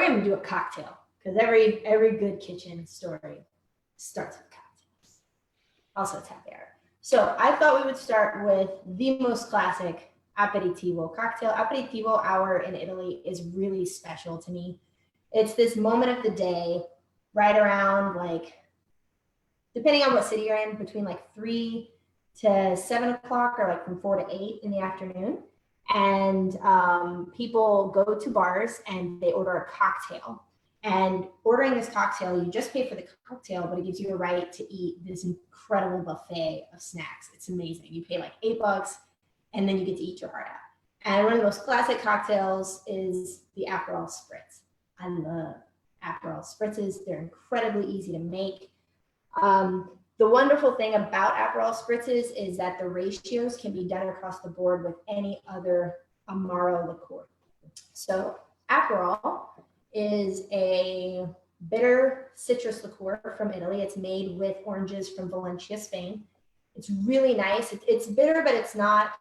we're going to do a cocktail because every good kitchen story starts with cocktails. Also, it's happy hour. So I thought we would start with the most classic Aperitivo cocktail. Aperitivo hour in Italy is really special to me. It's this moment of the day, right around like, depending on what city you're in, between like 3 to 7 o'clock or like from 4 to 8 in the afternoon. And people go to bars and they order a cocktail. And ordering this cocktail, you just pay for the cocktail, but it gives you a right to eat this incredible buffet of snacks. It's amazing. You pay like $8 and then you get to eat your heart out. And one of the most classic cocktails is the Aperol Spritz. I love Aperol Spritzes. They're incredibly easy to make. The wonderful thing about Aperol Spritzes is that the ratios can be done across the board with any other Amaro liqueur. So Aperol is a bitter citrus liqueur from Italy. It's made with oranges from Valencia, Spain. It's really nice. It's bitter, but it's not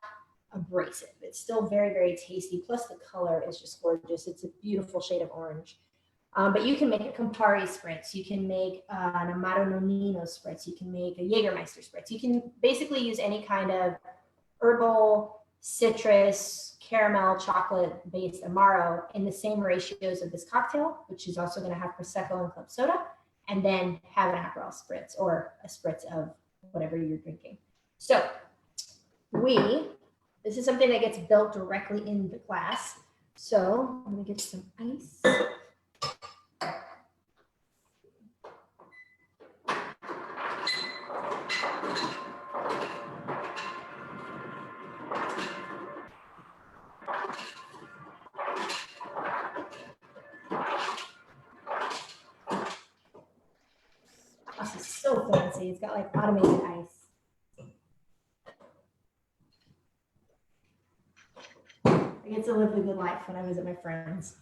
abrasive. It's still very, very tasty. Plus the color is just gorgeous. It's a beautiful shade of orange. But you can make a Campari Spritz. You can make an Amaro Nonino Spritz. You can make a Jägermeister Spritz. You can basically use any kind of herbal, citrus, caramel, chocolate-based Amaro in the same ratios of this cocktail, which is also going to have Prosecco and club soda, and then have an Aperol Spritz or a Spritz of whatever you're drinking. So this is something that gets built directly in the glass. So I'm going to get some ice. This is so fancy. It's got like automated ice. I get to live the good life when I visit my friends.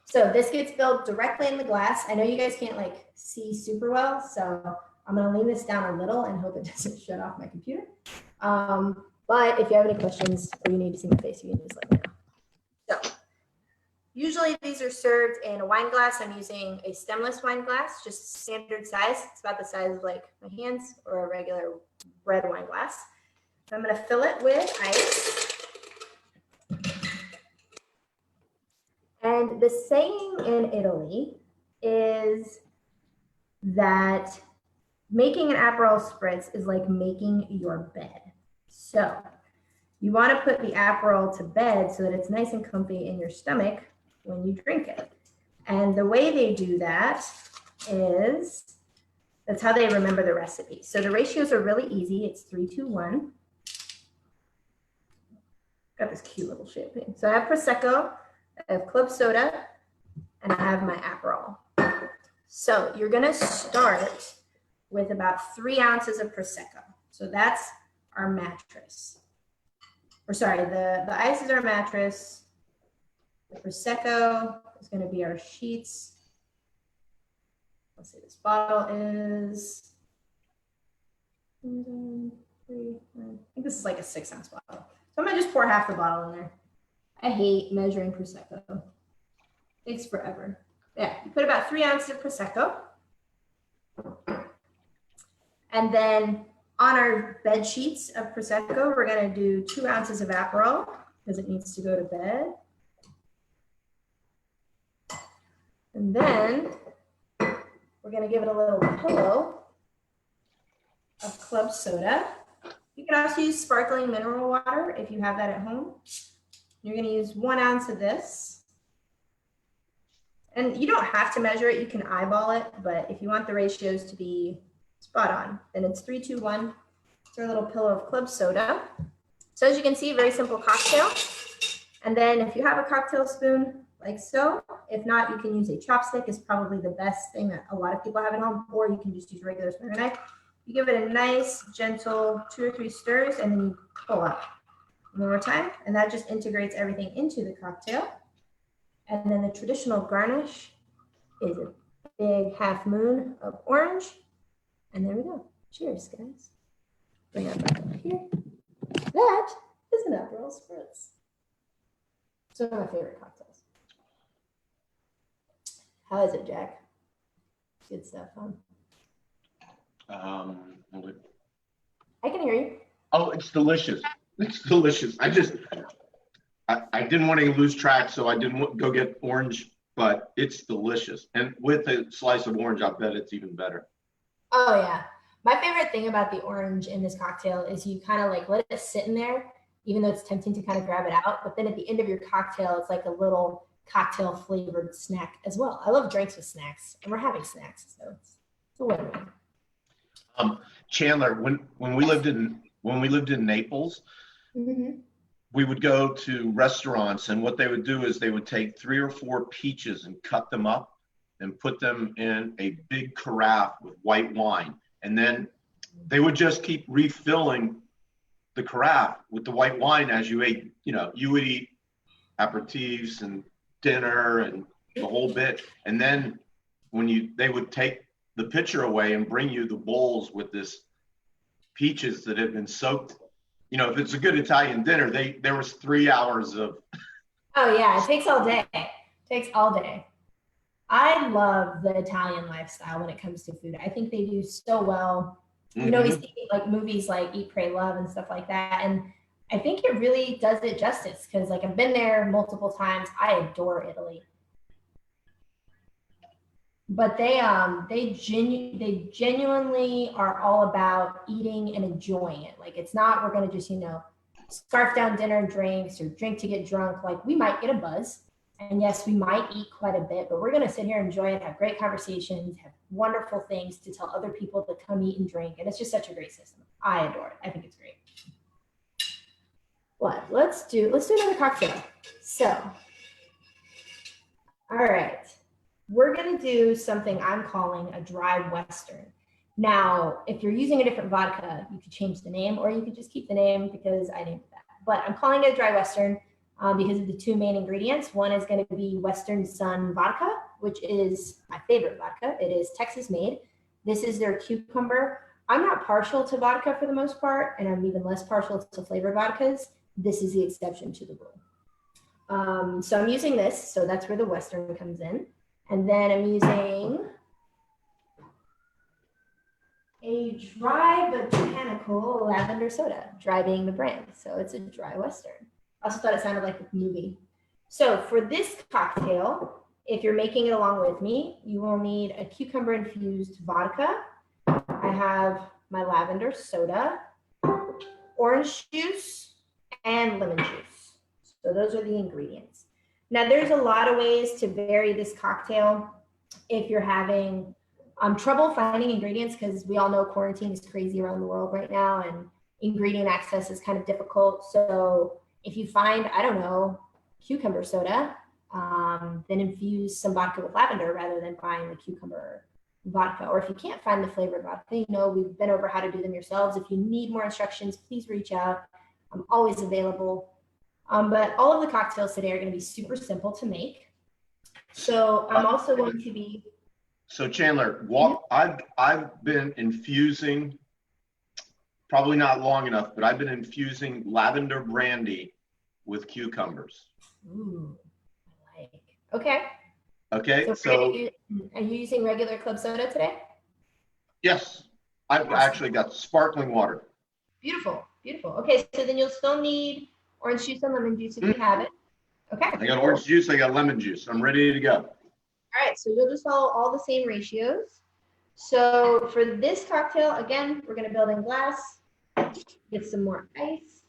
So this gets built directly in the glass. I know you guys can't like see super well, so I'm gonna lean this down a little and hope it doesn't shut off my computer. But if you have any questions or you need to see my face, you can just let me know. So usually these are served in a wine glass. I'm using a stemless wine glass, just standard size. It's about the size of like my hands or a regular red wine glass. So I'm gonna fill it with ice. And the saying in Italy is that making an Aperol Spritz is like making your bed. So you want to put the Aperol to bed so that it's nice and comfy in your stomach when you drink it. And the way they do that is, that's how they remember the recipe. So the ratios are really easy. It's 3-2-1. Got this cute little champagne. So I have Prosecco, I have club soda, and I have my Aperol. So you're gonna start with about 3 ounces of Prosecco. So that's our mattress. Or sorry, the ice is our mattress. The Prosecco is gonna be our sheets. Let's see, this bottle is, I think this is like a 6-ounce bottle. So I'm gonna just pour half the bottle in there. I hate measuring Prosecco. It takes forever. Yeah, you put about 3 ounces of Prosecco. And then on our bed sheets of Prosecco, we're gonna do 2 ounces of Aperol because it needs to go to bed. And then we're gonna give it a little pillow of club soda. You can also use sparkling mineral water if you have that at home. You're gonna use 1 ounce of this. And you don't have to measure it, you can eyeball it, but if you want the ratios to be spot on, then it's 3-2-1. It's our little pillow of club soda. So as you can see, very simple cocktail. And then if you have a cocktail spoon, like so, if not, you can use a chopstick, is probably the best thing that a lot of people have at home, or you can just use a regular spoon or knife. You give it a nice, gentle 2 or 3 stirs, and then you pull up. One more time, and that just integrates everything into the cocktail. And then the traditional garnish is a big half moon of orange. And there we go. Cheers, guys. Bring that back up here. That is an Aperol Spritz. It's one of my favorite cocktails. How is it, Jack? Good stuff, huh? I can hear you. Oh, it's delicious. It's delicious. I didn't want to lose track, so I didn't go get orange, but it's delicious. And with a slice of orange, I bet it's even better. Oh yeah. My favorite thing about the orange in this cocktail is you kind of like let it sit in there, even though it's tempting to kind of grab it out. But then at the end of your cocktail, it's like a little cocktail flavored snack as well. I love drinks with snacks, and we're having snacks, so it's a win-win. Chandler, when we lived in Naples, we would go to restaurants, and what they would do is they would take 3 or 4 peaches and cut them up and put them in a big carafe with white wine. And then they would just keep refilling the carafe with the white wine as you ate. You know, you would eat aperitifs and dinner and the whole bit. And then they would take the pitcher away and bring you the bowls with this peaches that had been soaked. You know, if it's a good Italian dinner, there was 3 hours of. Oh yeah, it takes all day. It takes all day. I love the Italian lifestyle when it comes to food. I think they do so well. You know, we see like movies like Eat, Pray, Love and stuff like that. And I think it really does it justice because like I've been there multiple times. I adore Italy. But they genuinely are all about eating and enjoying it. Like it's not we're gonna just, scarf down dinner and drinks or drink to get drunk. Like we might get a buzz. And yes, we might eat quite a bit, but we're going to sit here and enjoy it, have great conversations, have wonderful things to tell other people to come eat and drink. And it's just such a great system. I adore it. I think it's great. What? Let's do another cocktail. So, all right. We're going to do something I'm calling a dry Western. Now, if you're using a different vodka, you could change the name or you could just keep the name because I named that. But I'm calling it a dry Western. Because of the 2 main ingredients. One is going to be Western Sun vodka, which is my favorite vodka. It is Texas made. This is their cucumber. I'm not partial to vodka for the most part, and I'm even less partial to flavored vodkas. This is the exception to the rule. So I'm using this, so that's where the Western comes in. And then I'm using a dry botanical lavender soda, dry being the brand. So it's a dry Western. I also thought it sounded like a movie. So for this cocktail, if you're making it along with me, you will need a cucumber infused vodka. I have my lavender soda, orange juice, and lemon juice. So those are the ingredients. Now there's a lot of ways to vary this cocktail if you're having trouble finding ingredients, because we all know quarantine is crazy around the world right now and ingredient access is kind of difficult. So if you find, I don't know, cucumber soda, then infuse some vodka with lavender rather than buying the cucumber vodka. Or if you can't find the flavored vodka, we've been over how to do them yourselves. If you need more instructions, please reach out. I'm always available. But all of the cocktails today are going to be super simple to make. So I'm also going to be. So Chandler, I've been infusing, probably not long enough, but I've been infusing lavender brandy with cucumbers. Ooh, I like. Okay. Okay. So are you using regular club soda today? Yes. I've actually got sparkling water. Beautiful. Beautiful. Okay. So then you'll still need orange juice and lemon juice if you have it. Okay. I got orange juice. I got lemon juice. I'm ready to go. All right. So you'll just follow all the same ratios. So for this cocktail, again, we're going to build in glass, get some more ice.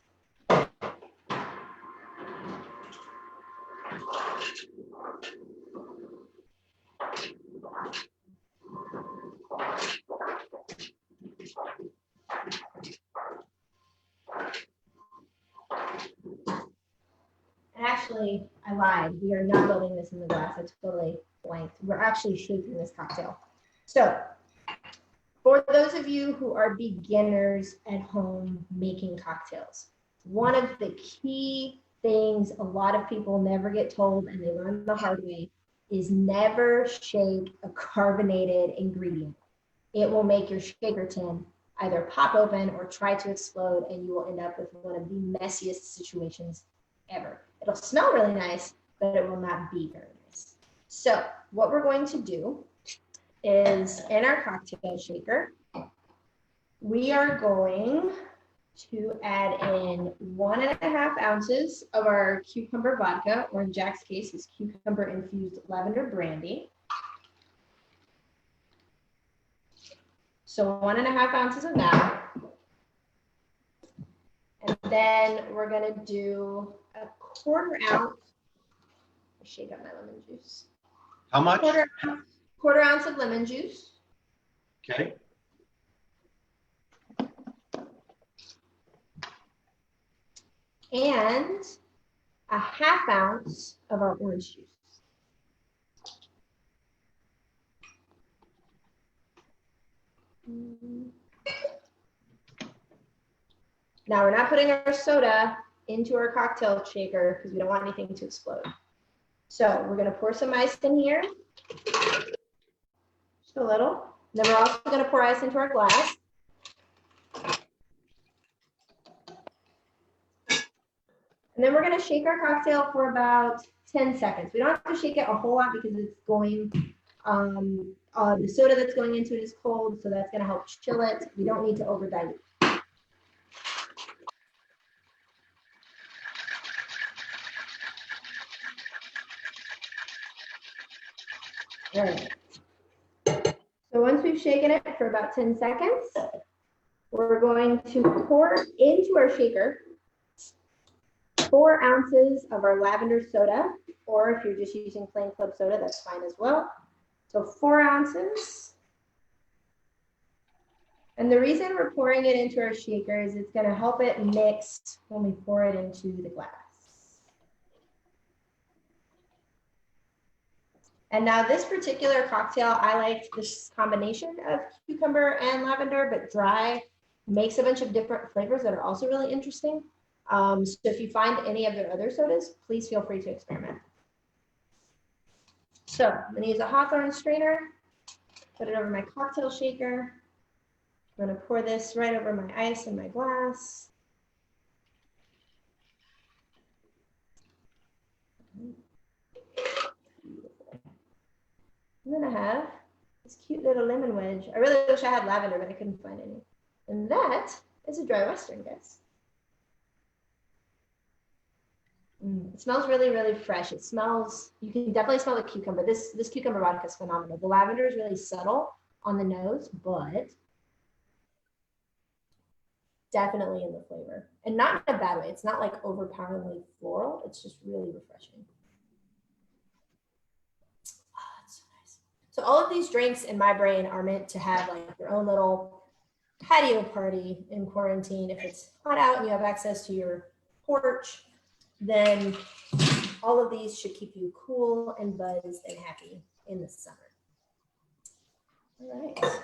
And actually, I lied. We are not building this in the glass. I totally blanked. We're actually shaking this cocktail. So for those of you who are beginners at home making cocktails, one of the key things a lot of people never get told and they learn the hard way is never shake a carbonated ingredient. It will make your shaker tin either pop open or try to explode, and you will end up with one of the messiest situations ever. It'll smell really nice, but it will not be very nice. So what we're going to do is in our cocktail shaker, we are going to add in 1.5 ounces of our cucumber vodka, or in Jack's case, is cucumber infused lavender brandy. So 1.5 ounces of that. And then we're gonna do a 1/4 ounce. Shake up my lemon juice. How much? Quarter ounce of lemon juice. Okay. And 1/2 ounce of our orange juice. Now we're not putting our soda into our cocktail shaker because we don't want anything to explode. So we're gonna pour some ice in here, just a little. And then we're also gonna pour ice into our glass. And then we're gonna shake our cocktail for about 10 seconds. We don't have to shake it a whole lot because it's going, the soda that's going into it is cold, so that's gonna help chill it. We don't need to over dilute. All right. So once we've shaken it for about 10 seconds, we're going to pour into our shaker 4 ounces of our lavender soda, or if you're just using plain club soda, that's fine as well. So 4 ounces. And the reason we're pouring it into our shaker is it's gonna help it mix when we pour it into the glass. And now this particular cocktail, I liked this combination of cucumber and lavender, but dry, makes a bunch of different flavors that are also really interesting. So if you find any of their other sodas, please feel free to experiment. So I'm gonna use a Hawthorne strainer, put it over my cocktail shaker. I'm gonna pour this right over my ice in my glass. And then I have this cute little lemon wedge. I really wish I had lavender, but I couldn't find any. And that is a dry Western, guys. It smells really, really fresh. It smells, you can definitely smell the cucumber. This cucumber vodka is phenomenal. The lavender is really subtle on the nose, but definitely in the flavor. And not in a bad way. It's not like overpoweringly floral. It's just really refreshing. Oh, that's so nice. So all of these drinks in my brain are meant to have like their own little patio party in quarantine. If it's hot out and you have access to your porch, then all of these should keep you cool and buzzed and happy in the summer. All right.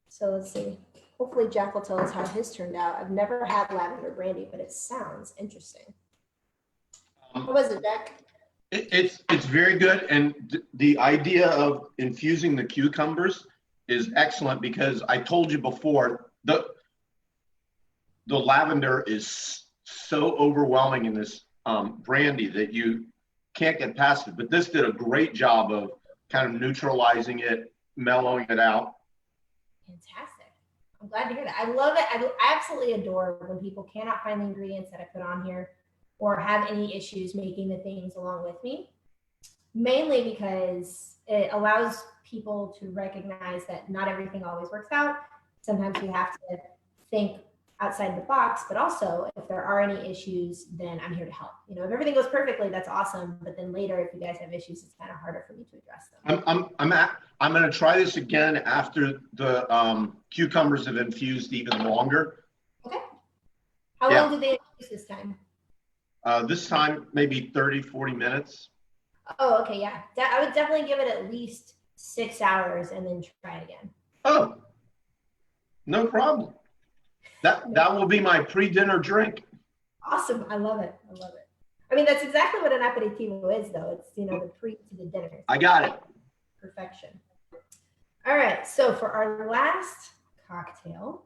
So let's see. Hopefully Jack will tell us how his turned out. I've never had lavender brandy, but it sounds interesting. What was it, Jack? It's very good, and the idea of infusing the cucumbers is excellent because I told you before the lavender is so overwhelming in this brandy that you can't get past it. But this did a great job of kind of neutralizing it, mellowing it out. Fantastic. I'm glad to hear that. I love it. I absolutely adore when people cannot find the ingredients that I put on here or have any issues making the things along with me, mainly because it allows people to recognize that not everything always works out. Sometimes we have to think outside the box, but also if there are any issues, then I'm here to help. You know, if everything goes perfectly, that's awesome. But then later, if you guys have issues, it's kind of harder for me to address them. I'm going to try this again after the cucumbers have infused even longer. Okay. How long did they infuse this time? This time, maybe 30, 40 minutes. Oh, okay, yeah. I would definitely give it at least 6 hours and then try it again. Oh, no problem. That will be my pre-dinner drink. Awesome. I love it. I love it. I mean, that's exactly what an aperitivo is, though. It's, you know, the pre to the dinner. I got it. Perfection. All right. So for our last cocktail,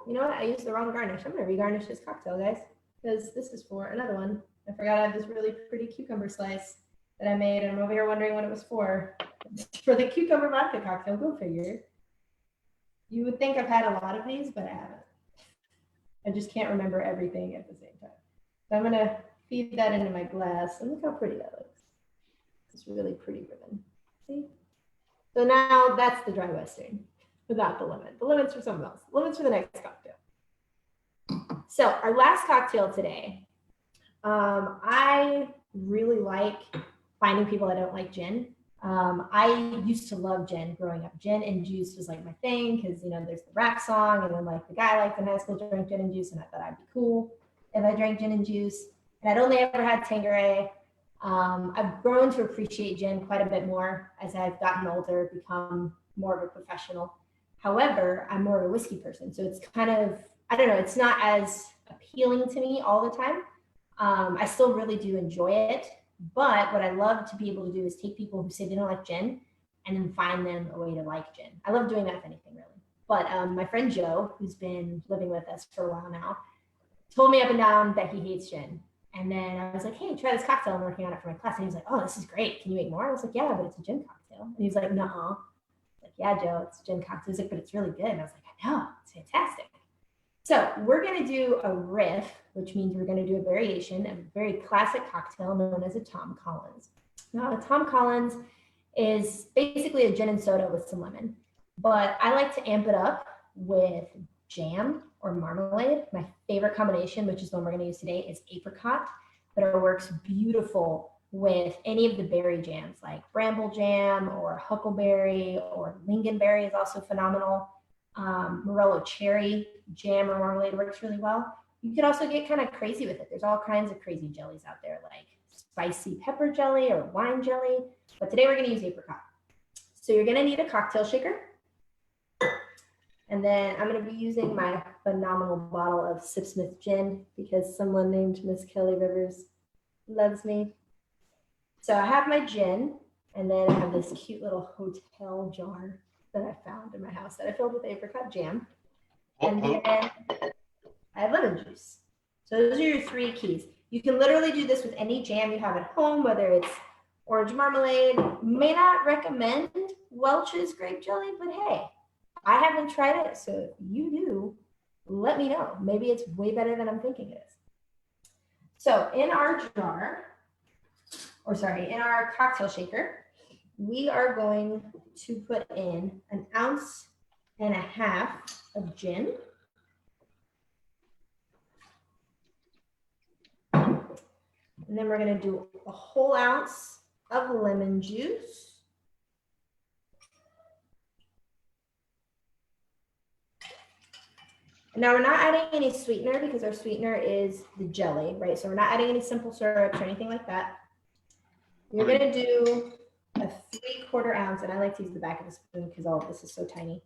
you know what? I used the wrong garnish. I'm going to regarnish this cocktail, guys, because this is for another one I forgot I have this really pretty cucumber slice that I made, and I'm over here wondering what it was for. It's for the cucumber vodka cocktail, go figure. You would think I've had a lot of these, but I haven't. I just can't remember everything at the same time. So I'm gonna feed that into my glass, and look how pretty that looks. It's really pretty ribbon. See? So now that's the dry Western without the lemon. The lemon's for something else. The lemon's for the next cocktail. So our last cocktail today, I really like finding people that don't like gin. I used to love gin growing up. Gin and juice was like my thing because, you know, there's the rap song, and then like the guy I liked in high school drank gin and juice, and I thought I'd be cool if I drank gin and juice. And I'd only ever had Tanqueray. I've grown to appreciate gin quite a bit more as I've gotten older, become more of a professional. However, I'm more of a whiskey person, so it's kind of, I don't know, it's not as appealing to me all the time. I still really do enjoy it, but what I love to be able to do is take people who say they don't like gin and then find them a way to like gin. I love doing that if anything, really. But my friend Joe, who's been living with us for a while now, told me up and down that he hates gin. And then I was like, hey, try this cocktail. I'm working on it for my class. And he was like, oh, this is great. Can you make more? I was like, yeah, but it's a gin cocktail. And he was like, no. Like, yeah, Joe, it's a gin cocktail. He's like, but it's really good. And I was like, I know, it's fantastic. So we're going to do a riff, which means we're going to do a variation of a very classic cocktail known as a Tom Collins. Now, a Tom Collins is basically a gin and soda with some lemon, but I like to amp it up with jam or marmalade. My favorite combination, which is the one we're going to use today, is apricot, but it works beautiful with any of the berry jams like bramble jam or huckleberry, or lingonberry is also phenomenal. Morello cherry jam or marmalade works really well. You could also get kind of crazy with it. There's all kinds of crazy jellies out there, like spicy pepper jelly or wine jelly, but today we're going to use apricot. So you're going to need a cocktail shaker. And then I'm going to be using my phenomenal bottle of Sipsmith gin because someone named Miss Kelly Rivers loves me. So I have my gin, and then I have this cute little hotel jar that I found in my house that I filled with apricot jam. And then I have lemon juice. So those are your three keys. You can literally do this with any jam you have at home, whether it's orange marmalade. May not recommend Welch's grape jelly, but hey, I haven't tried it, so if you do, let me know. Maybe it's way better than I'm thinking it is. So in our jar, in our cocktail shaker, we are going to put in 1.5 ounces of gin. And then we're going to do a whole ounce of lemon juice. Now we're not adding any sweetener because our sweetener is the jelly, right? So we're not adding any simple syrups or anything like that. We're going to do a 3/4 ounce, and I like to use the back of the spoon because all of this is so tiny.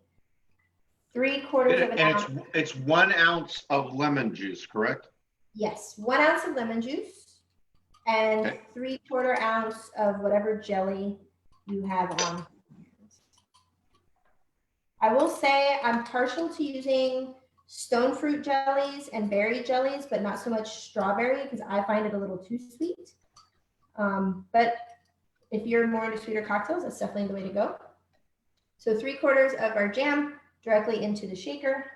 3/4 of an ounce. And it's 1 ounce of lemon juice, correct? Yes, 1 ounce of lemon juice and okay. 3/4 ounce of whatever jelly you have on. I will say I'm partial to using stone fruit jellies and berry jellies, but not so much strawberry because I find it a little too sweet. But if you're more into sweeter cocktails, that's definitely the way to go. So 3/4 of our jam directly into the shaker.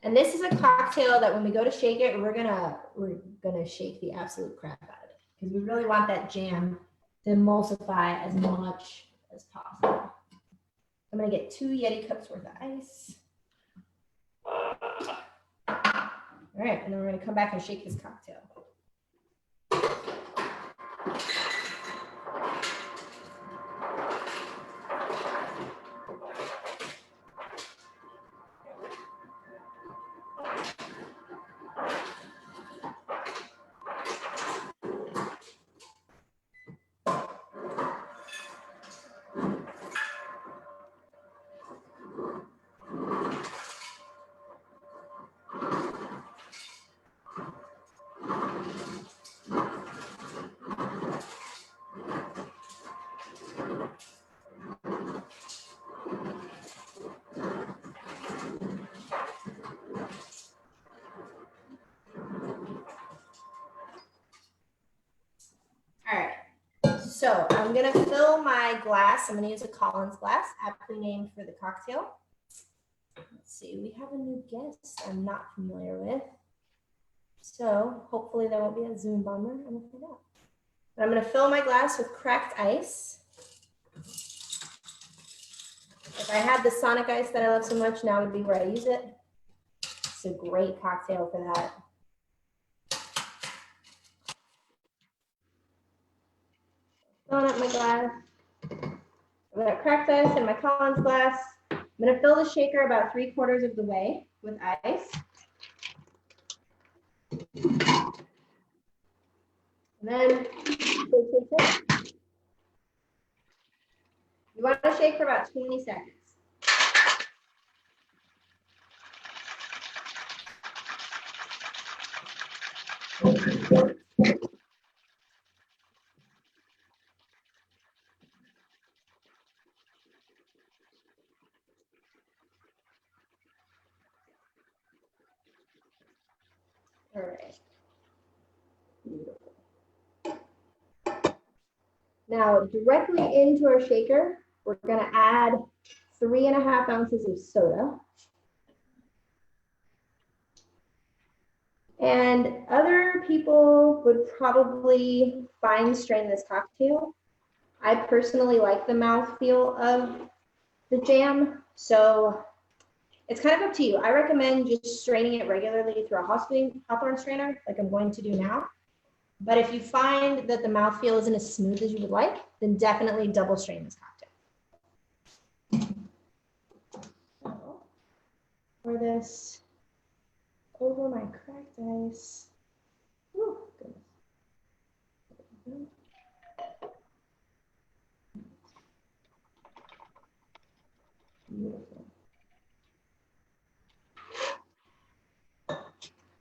And this is a cocktail that when we go to shake it, we're gonna shake the absolute crap out of it because we really want that jam to emulsify as much as possible. I'm gonna get 2 Yeti cups worth of ice. All right, and then we're gonna come back and shake this cocktail. So I'm gonna fill my glass. I'm gonna use a Collins glass, aptly named for the cocktail. Let's see, we have a new guest I'm not familiar with. So hopefully there won't be a Zoom bomber. I'm gonna find out. But I'm gonna fill my glass with cracked ice. If I had the Sonic ice that I love so much, now would be where I use it. It's a great cocktail for that. Filling up my glass. I've got cracked ice in my Collins glass. I'm gonna fill the shaker about 3/4 of the way with ice. And then shake. You want to shake for about 20 seconds. All right. Beautiful. Now, directly into our shaker, we're going to add 3.5 ounces of soda. And other people would probably fine strain this cocktail. I personally like the mouthfeel of the jam, so it's kind of up to you. I recommend just straining it regularly through a Hawthorne strainer, like I'm going to do now. But if you find that the mouthfeel isn't as smooth as you would like, then definitely double strain this cocktail. So, pour this over my cracked ice. Ooh, goodness. Beautiful.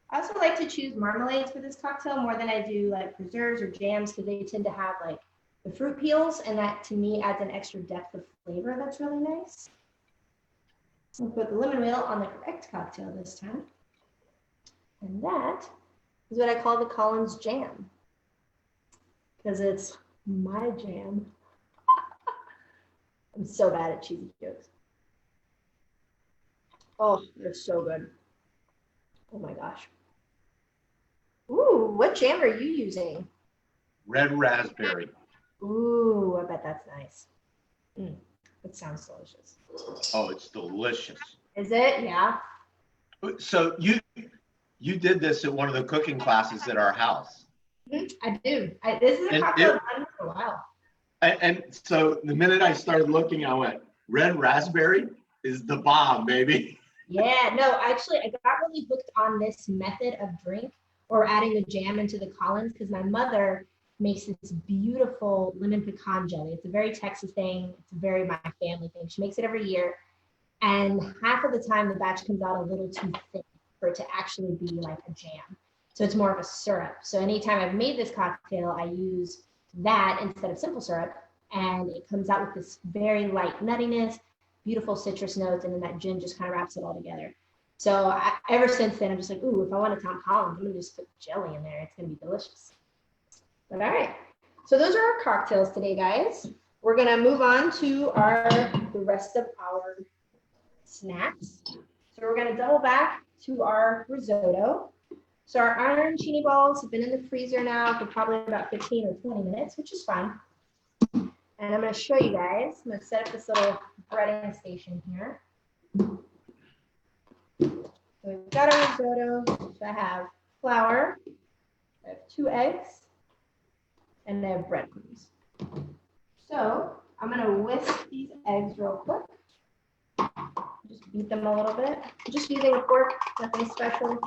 I also like to choose marmalades for this cocktail more than I do like preserves or jams because they tend to have like the fruit peels, and that to me adds an extra depth of flavor that's really nice. I'll put the lemon wheel on the correct cocktail this time. And that is what I call the Collins jam because it's my jam. I'm so bad at cheesy jokes. Oh, they're so good. Oh my gosh. Ooh, what jam are you using? Red raspberry. Ooh, I bet that's nice. It sounds delicious. Oh, it's delicious. Is it? Yeah. So you did this at one of the cooking classes at our house. I do. This is a cocktail I've done for a while. And so the minute I started looking, I went, red raspberry is the bomb, baby. Yeah, no, actually, I got really hooked on this method of drink or adding the jam into the Collins because my mother makes this beautiful lemon pecan jelly. It's a very Texas thing. It's a very my family thing. She makes it every year. And half of the time, the batch comes out a little too thick for it to actually be like a jam. So it's more of a syrup. So anytime I've made this cocktail, I use that instead of simple syrup. And it comes out with this very light nuttiness, beautiful citrus notes, and then that gin just kind of wraps it all together. So ever since then, I'm just like, ooh, if I want a Tom Collins, I'm gonna just put jelly in there. It's gonna be delicious. But all right, so those are our cocktails today, guys. We're gonna move on to the rest of our snacks. So we're gonna double back to our risotto. So our arancini balls have been in the freezer now for probably about 15 or 20 minutes, which is fine. And I'm gonna show you guys. I'm gonna set up this little breading station here. So we've got our risotto. So I have flour, I have 2 eggs, and I have breadcrumbs. So I'm gonna whisk these eggs real quick. Just beat them a little bit. Just using a fork, nothing special.